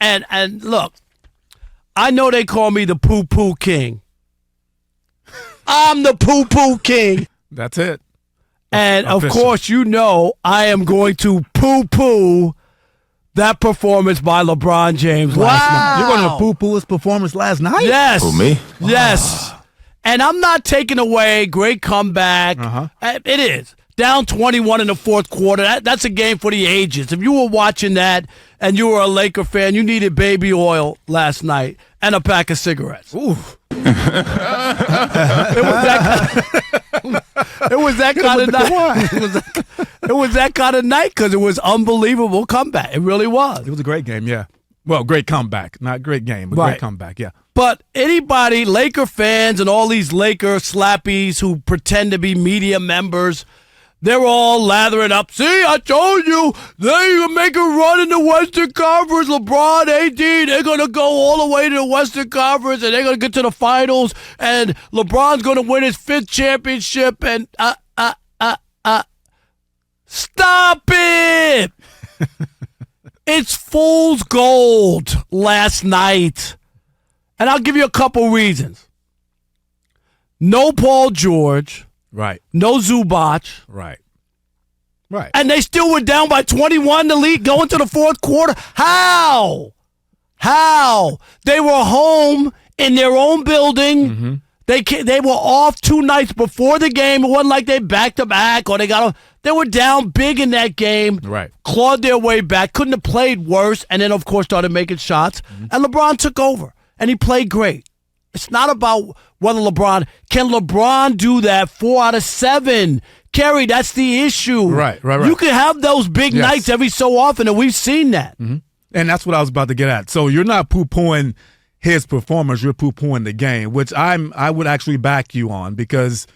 And look, I know they call me the poo-poo king. I'm the poo-poo king. That's it. And, of course, you know I am going to poo-poo that performance by LeBron James last night. You're going to poo-poo his performance last night? Yes. Who, me? Yes. And I'm not taking away great comeback. It is. Down 21 in the fourth quarter. That's a game for the ages. If you were watching that and you were a Laker fan, you needed baby oil last night and a pack of cigarettes. Ooh. It was that kind of night. It was that kind of night because it was unbelievable comeback. It really was. It was a great game, yeah. Well, great comeback. Not great game, but great comeback, yeah. But anybody, Laker fans and all these Laker slappies who pretend to be media members, they're all lathering up. See, I told you, they're make a run in the Western Conference. LeBron, AD, they're going to go all the way to the Western Conference, and they're going to get to the finals, and LeBron's going to win his 5th championship, and stop it! It's fool's gold last night. And I'll give you a couple reasons. No Paul George. Right. No Zubac. Right. And they still were down by 21 to lead going to the fourth quarter. How? They were home in their own building. Mm-hmm. They were off 2 nights before the game. It wasn't like they backed to back or they were down big in that game. Right. Clawed their way back. Couldn't have played worse. And then, of course, started making shots. Mm-hmm. And LeBron took over. And he played great. It's not about whether can LeBron do that 4 out of 7? Kerry, that's the issue. Right. You can have those big nights every so often, and we've seen that. Mm-hmm. And that's what I was about to get at. So you're not poo-pooing his performance, you're poo-pooing the game, which I would actually back you on because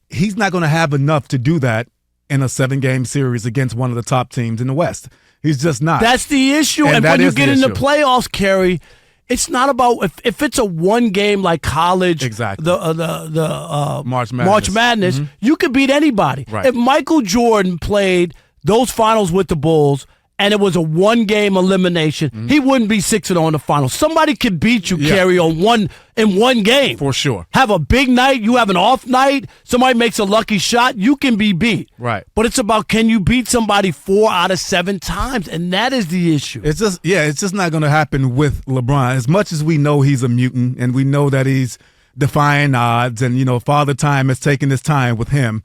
he's not going to have enough to do that in a 7-game series against one of the top teams in the West. He's just not. That's the issue. And when you get in the playoffs, Kerry, it's not about if it's a 1 game like college, exactly. the March Madness, you could beat anybody. Right. If Michael Jordan played those finals with the Bulls and it was a 1 game elimination, he wouldn't be 6-0 in the finals. Somebody could beat you, Kerry, in one game. For sure. Have a big night, you have an off night, somebody makes a lucky shot, you can be beat. Right. But it's about can you beat somebody 4 out of 7 times, and that is the issue. It's just not going to happen with LeBron. As much as we know he's a mutant and we know that he's defying odds and, Father Time has taken his time with him,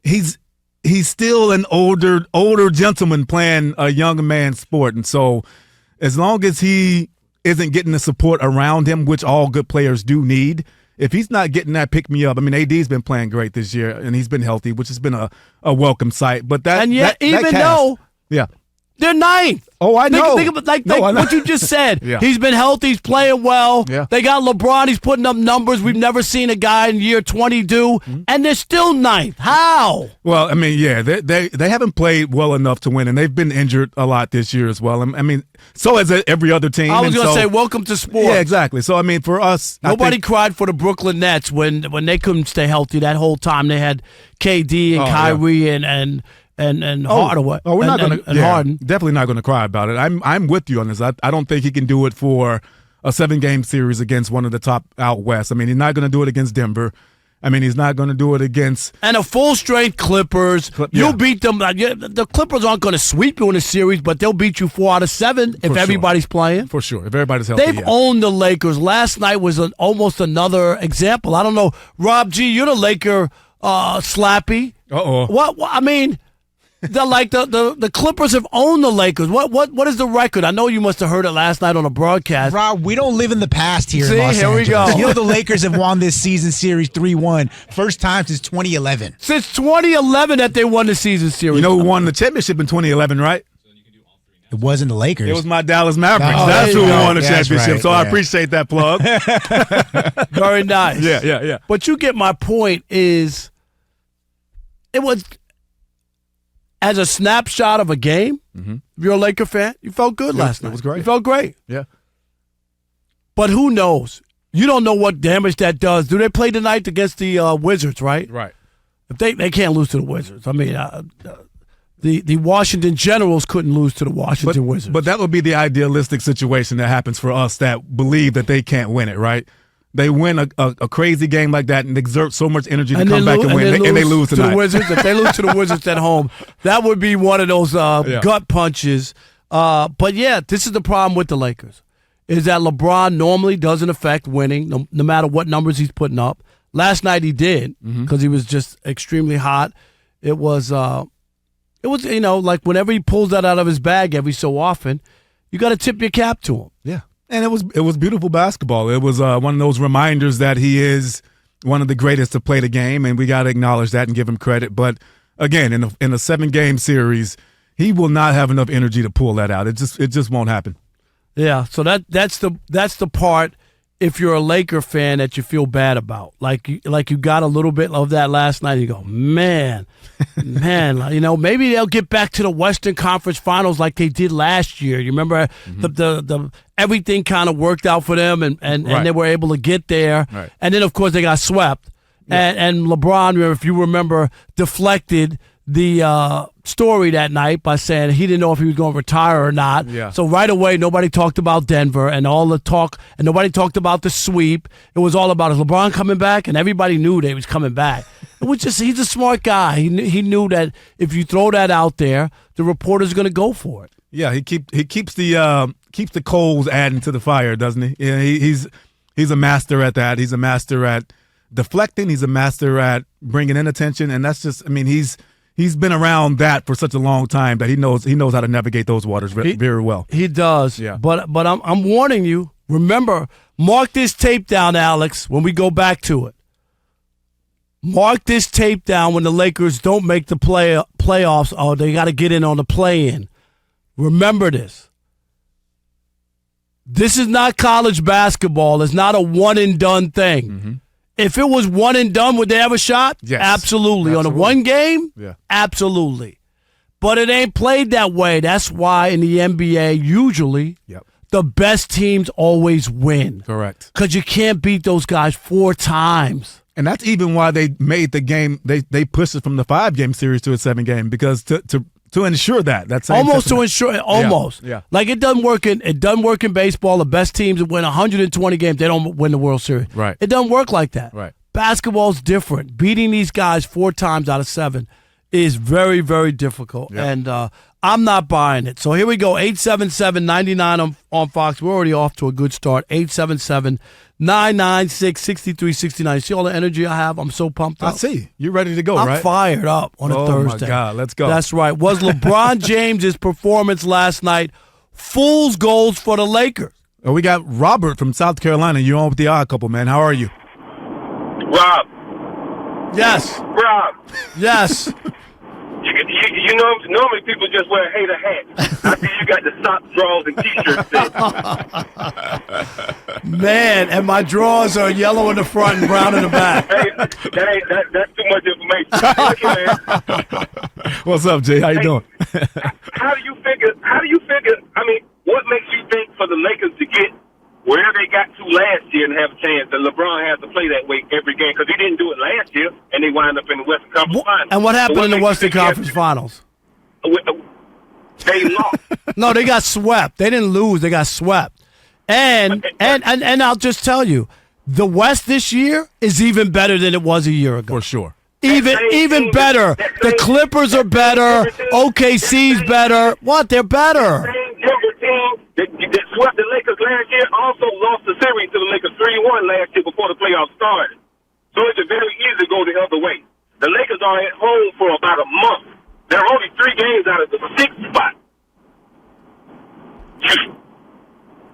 he's still an older gentleman playing a young man's sport. And so as long as he isn't getting the support around him, which all good players do need, if he's not getting that pick-me-up, I mean, AD's been playing great this year, and he's been healthy, which has been a welcome sight. But yeah. They're 9th. Oh, I know. Think about what you just said. Yeah. He's been healthy. He's playing well. Yeah. They got LeBron. He's putting up numbers we've never seen a guy in year 22, and they're still 9th. How? Well, I mean, yeah, they haven't played well enough to win, and they've been injured a lot this year as well. I mean, so has every other team. I was going to say, welcome to sports. Yeah, exactly. So, I mean, for us, nobody cried for the Brooklyn Nets when they couldn't stay healthy that whole time. They had KD and Kyrie and Hardaway. We're not going to Harden. Definitely not going to cry about it. I'm with you on this. I don't think he can do it for a 7-game series against one of the top out west. I mean, he's not going to do it against Denver. I mean, he's not going to do it against a full-strength Clippers. You'll beat them. The Clippers aren't going to sweep you in a series, but they'll beat you 4 out of 7 if everybody's playing. For sure, if everybody's healthy. They've owned the Lakers. Last night was almost another example. I don't know, Rob G. You're the Laker slappy. What I mean. The Clippers have owned the Lakers. What is the record? I know you must have heard it last night on a broadcast. Rob, we don't live in the past here. See, in Los here Angeles. we go. You know the Lakers have won this season series 3-1, first time since 2011. Since 2011 that they won the season series. You know who won the championship in 2011? Right? It wasn't the Lakers. It was my Dallas Mavericks. Oh, that's who won the championship. Right. So I appreciate that plug. Very nice. Yeah. But you get my point. It was. As a snapshot of a game, if you're a Laker fan, you felt good last night. It was great. You felt great. Yeah. But who knows? You don't know what damage that does. Do they play tonight against the Wizards, right? Right. If they can't lose to the Wizards. I mean, the Washington Generals couldn't lose to the Washington Wizards. But that would be the idealistic situation that happens for us that believe that they can't win it, right? They win a crazy game like that and exert so much energy to come back and win, and they lose tonight. To the Wizards. If they lose to the Wizards at home, that would be one of those gut punches. But yeah, this is the problem with the Lakers, is that LeBron normally doesn't affect winning, no matter what numbers he's putting up. Last night he did, because he was just extremely hot. It was like whenever he pulls that out of his bag every so often, you got to tip your cap to him. Yeah, and it was beautiful basketball. It was one of those reminders that he is one of the greatest to play the game, and we got to acknowledge that and give him credit. But again, in a 7-game series, he will not have enough energy to pull that out. It just won't happen. Yeah, so that's the part, if you're a Laker fan, that you feel bad about. Like you got a little bit of that last night. And you go, man, maybe they'll get back to the Western Conference Finals like they did last year. You remember the everything kind of worked out for them, and they were able to get there. Right. And then, of course, they got swept. Yeah. And LeBron, if you remember, deflected the story that night by saying he didn't know if he was going to retire or not. Yeah. So right away, nobody talked about Denver and all the talk, and nobody talked about the sweep. It was all about, is LeBron coming back? And everybody knew that he was coming back. It was just, he's a smart guy. He knew that if you throw that out there, the reporter's going to go for it. Yeah, he keeps the coals adding to the fire, doesn't he? Yeah, he's a master at that. He's a master at deflecting. He's a master at bringing in attention, and that's just, He's been around that for such a long time that he knows how to navigate those waters very well. He does. Yeah. But I'm warning you. Remember, mark this tape down, Alex, when we go back to it. Mark this tape down when the Lakers don't make the playoffs. Oh, they got to get in on the play-in. Remember this. This is not college basketball. It's not a one-and-done thing. Mm-hmm. If it was one and done, would they have a shot? Yes. Absolutely. On a one game? Yeah. Absolutely. But it ain't played that way. That's why in the NBA, usually, the best teams always win. Correct. Because you can't beat those guys 4 times. And that's even why they made the game, they pushed it from the 5-game series to a 7-game, because to ensure that's almost to ensure, almost. Yeah. Like it doesn't work in baseball. The best teams that win 120 games, they don't win the World Series. Right. It doesn't work like that. Right. Basketball's different. Beating these guys 4 times out of 7 is very, very difficult. Yep. And I'm not buying it. So here we go. 877-99 on Fox. We're already off to a good start. 877-996-6369. See all the energy I have? I'm so pumped up. I see. You're ready to go, I'm right? fired up on a Thursday. Oh, my God. Let's go. That's right. Was LeBron James' performance last night fool's goals for the Lakers? Oh, we got Robert from South Carolina. You're on with the Odd Couple, man. How are you? Rob. Yes. Rob. Yes. You know, normally people just wear hater hats. I see you got the sock drawers and T-shirts. Man, and my drawers are yellow in the front and brown in the back. Hey, that's too much information. Hey, man. What's up, Jay? How you doing? How do you figure? What makes you think for the Lakers to get where they got to last year and have a chance that LeBron has to play that way every game? Because he didn't do it last year, and they wind up in the Western Conference Finals. And what happened in the Western Conference Finals? They lost. No, they got swept. They didn't lose. They got swept. And I'll just tell you, the West this year is even better than it was a year ago. For sure. Even better. The Clippers are better. OKC's better. What? They're better. Denver team that swept the Lakers last year also lost the series to the Lakers 3-1 last year before the playoffs started. So it's very easy to go the other way. The Lakers are at home for about a month. They're only 3 games out of the 6th spot.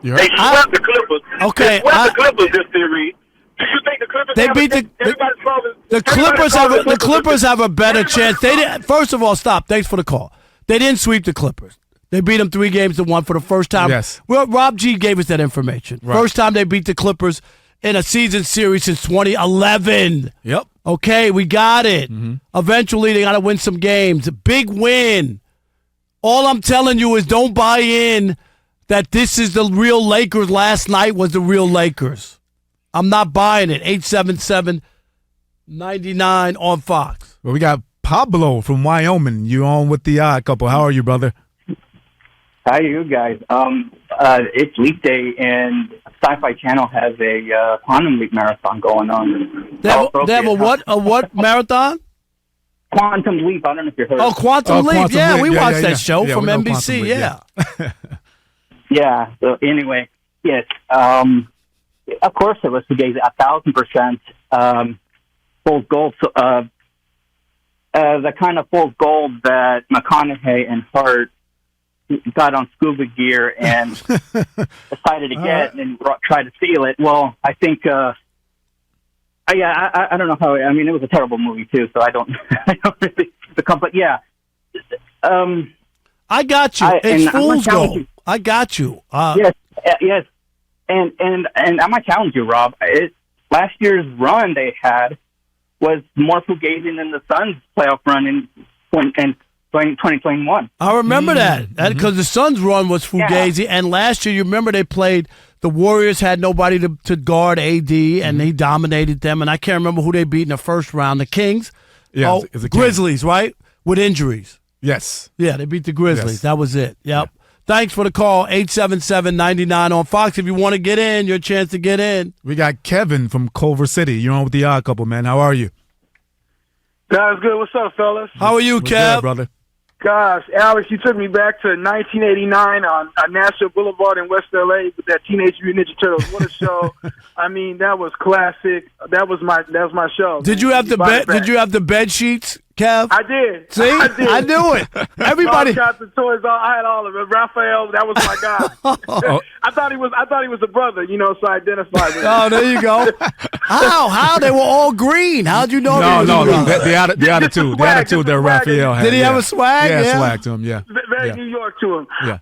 They swept the Clippers. Okay, they swept the Clippers this series. Do you think the Clippers? They beat the Clippers have a better chance. They didn't. First of all, stop. Thanks for the call. They didn't sweep the Clippers. They beat them 3-1 for the first time. Yes. Well, Rob G gave us that information. Right. First time they beat the Clippers in a season series since 2011. Yep. Okay, we got it. Mm-hmm. Eventually, they got to win some games. A big win. All I'm telling you is don't buy in that this is the real Lakers. Last night was the real Lakers. I'm not buying it. 877-99 on Fox. Well, we got Pablo from Wyoming. You're on with the Odd Couple. How are you, brother? How are you guys? It's Leap Day, and Sci-Fi Channel has a Quantum Leap marathon going on. They have a what? A what marathon? Quantum Leap. I don't know if you heard. Oh, Quantum Leap. Quantum Yeah, Leap. we Yeah, watched yeah, that yeah. show Yeah, from we know NBC. Quantum Leap, Yeah. Yeah. So anyway, yes. Of course, it was Fugazi 1,000% fool's gold. So, the kind of fool's gold that McConaughey and Hart got on scuba gear and decided to get and try to steal it. Well, I think, I don't know how. I mean, it was a terrible movie too, so I don't really become. But yeah, I got you. It's fool's gold. I got you. Yes, and I might challenge you, Rob. Last year's run they had was more fugazi than the Suns' playoff run in 2021. I remember that because the Suns' run was fugazi, and last year you remember they played. The Warriors had nobody to guard AD, and they dominated them. And I can't remember who they beat in the first round. The Kings, It's the Grizzlies, right? With injuries. Yes. Yeah, they beat the Grizzlies. Yes. That was it. Yep. Yeah. Thanks for the call. 877-99 on Fox. If you want to get in, your chance to get in. We got Kevin from Culver City. You're on with the Odd Couple, man. How are you? Guys, good. What's up, fellas? How are you, What's Kev? good, brother? Gosh, Alex, you took me back to 1989 on Nashville Boulevard in West LA with that Teenage Mutant Ninja Turtles. What a show! I mean, that was classic. That was my show. Did you have the bed? Did you have the bed sheets, Kev? I did. See, I knew it. Everybody got the toys. I had all of it. Raphael, that was my guy. I thought he was a brother, so I identified with him. Oh, there you go. How they were all green? How'd you know? No. The attitude that Raphael had. Did he have a swag? Yeah, swag to him. Yeah, very New York to him. Yeah.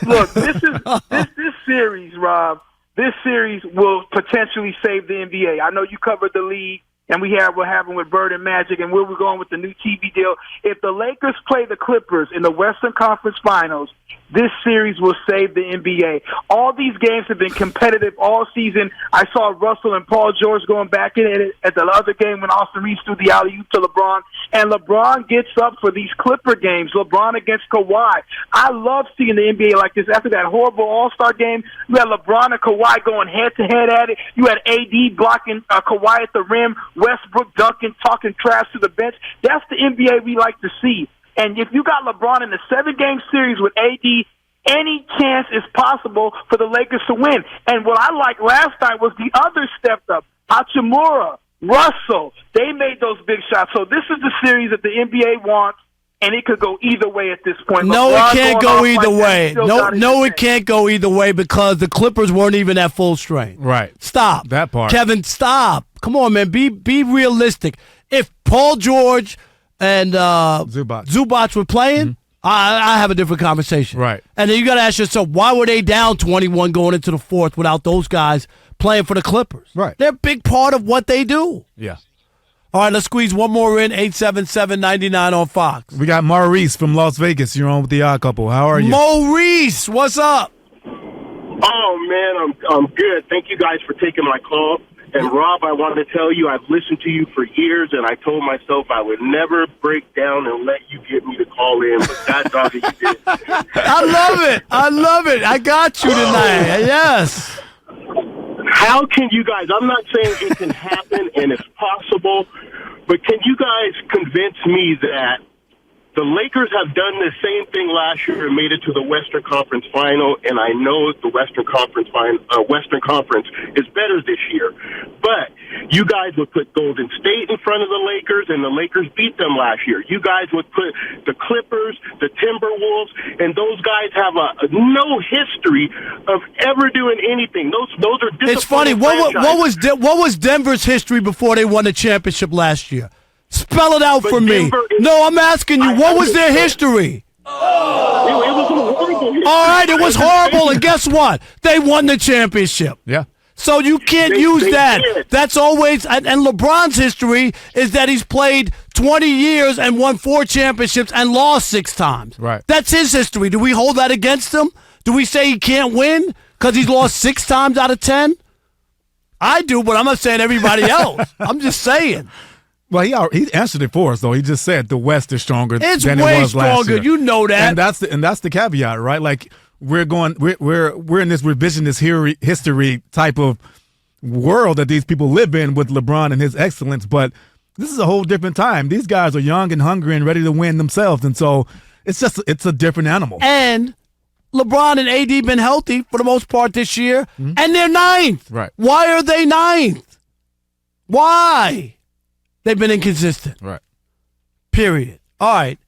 Look, this series, Rob. This series will potentially save the NBA. I know you covered the league, and we have what happened with Bird and Magic, and where we're going with the new TV deal. If the Lakers play the Clippers in the Western Conference Finals, this series will save the NBA. All these games have been competitive all season. I saw Russell and Paul George going back in it at the other game when Austin Reeves threw the alley-oop to LeBron. And LeBron gets up for these Clipper games, LeBron against Kawhi. I love seeing the NBA like this. After that horrible All-Star game, you had LeBron and Kawhi going head-to-head at it. You had AD blocking Kawhi at the rim, Westbrook dunking, talking trash to the bench. That's the NBA we like to see. And if you got LeBron in the 7-game series with AD, any chance is possible for the Lakers to win. And what I liked last night was the other stepped up. Hachimura, Russell, they made those big shots. So this is the series that the NBA wants, and it could go either way at this point. No, LeBron it can't going go off either like way. that, No, it can't go either way because the Clippers weren't even at full strength. Right. Stop. That part. Kevin, stop. Come on, man. Be realistic. If Paul George and Zubac were playing, I have a different conversation. Right. And then you got to ask yourself, why were they down 21 going into the fourth without those guys playing for the Clippers? Right. They're a big part of what they do. Yeah. All right, let's squeeze one more in, 877-99 on Fox. We got Maurice from Las Vegas. You're on with the Odd Couple. How are you? Maurice, what's up? Oh, man, I'm good. Thank you guys for taking my call. And, Rob, I wanted to tell you I've listened to you for years, and I told myself I would never break down and let you get me to call in, but that dog you did. I love it. I got you tonight. Yes. How can you guys, I'm not saying it can happen and it's possible, but can you guys convince me that the Lakers have done the same thing last year and made it to the Western Conference Final, and I know the Western Conference is better this year. But you guys would put Golden State in front of the Lakers, and the Lakers beat them last year. You guys would put the Clippers, the Timberwolves, and those guys have no history of ever doing anything. Those are disappointing. It's funny. What was Denver's history before they won the championship last year? Spell it out for me. No, I'm asking you, what was their history? It was horrible. All right, it was horrible, and guess what? They won the championship. Yeah. So you can't use that. That's always, and LeBron's history is that he's played 20 years and won 4 championships and lost 6 times. Right. That's his history. Do we hold that against him? Do we say he can't win because he's lost 6 times out of 10? I do, but I'm not saying everybody else. I'm just saying. Well, he answered it for us, though. He just said the West is stronger It's than way it was last stronger. year. You know that. And that's the caveat, right? Like we're in this revisionist history type of world that these people live in with LeBron and his excellence, but this is a whole different time. These guys are young and hungry and ready to win themselves, and so it's a different animal. And LeBron and AD been healthy for the most part this year, and they're ninth. Right. Why are they ninth? Why? They've been inconsistent. Right. Period. All right.